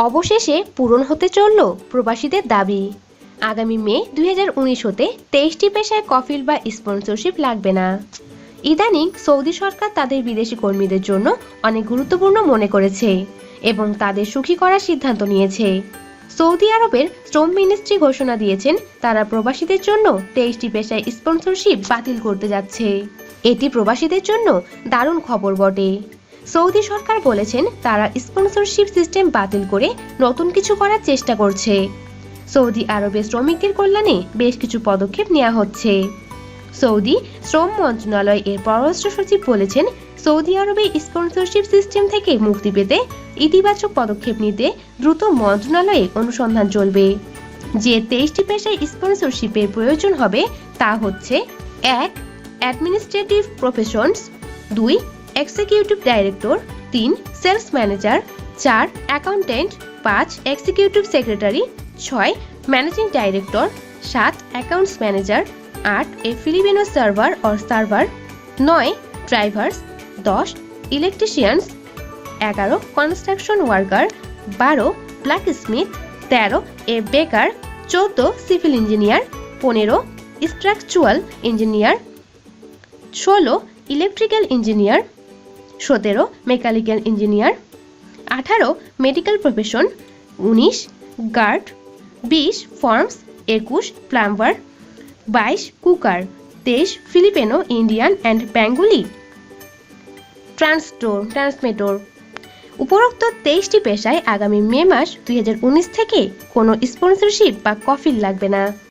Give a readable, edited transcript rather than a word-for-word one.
অবশেষে পূরণ হতে চলল প্রবাসীদের দাবি। আগামী মে 2019 হতে 23টি পেশায় কফিল বা স্পন্সরশিপ লাগবে না। ইদানিং সৌদি সরকার তাদের বিদেশি কর্মীদের জন্য অনেক গুরুত্বপূর্ণ মনে করেছে এবং তাদের সুখী করার সিদ্ধান্ত নিয়েছে। সৌদি আরবের শ্রম মিনিস্ট্রি ঘোষণা দিয়েছেন তারা প্রবাসীদের জন্য 23টি পেশায় স্পন্সরশিপ বাতিল করতে যাচ্ছে। এটি প্রবাসীদের জন্য দারুণ খবর বটে। সৌদি সরকার বলেছেন তারা স্পন্সরশিপ সিস্টেম বাতিল করে নতুন কিছু করার চেষ্টা করছে। সৌদি আরবের শ্রমিকদের কল্যাণে বেশ কিছু পদক্ষেপ নেওয়া হচ্ছে। সৌদি শ্রম মন্ত্রণালয় এর পররাষ্ট্র সচিব বলেছেন সৌদি আরবে স্পন্সরশিপ সিস্টেম থেকে মুক্তি পেতে ইতিবাচক পদক্ষেপ নিতে দ্রুত মন্ত্রণালয়ে অনুসন্ধান চলবে। যে 23টি পেশায় স্পন্সরশিপের প্রয়োজন হবে তা হচ্ছে: 1. Administrative professions, 2. Executive director, 3. Sales manager, 4. Accountant, 5. Executive secretary, 6. Managing director, 7. Accounts manager, 8. A Filipino server or server, 9. Drivers, 10. Electricians, 11. Construction worker, 12. Black smith, 13. A baker, 14. Civil engineer, 15. Structural engineer, 16. Electrical engineer, 17. Mechanical engineer, 18. Medical profession, 19. Guard, 20. Farms, 21. Plumber, 22. Cooker, 23. Filipino Indian and Bengali ট্রান্সমিটর। উপরোক্ত 23টি পেশায় আগামী মে মাস 2019 থেকে কোনো sponsorship বা কফিল লাগবে না।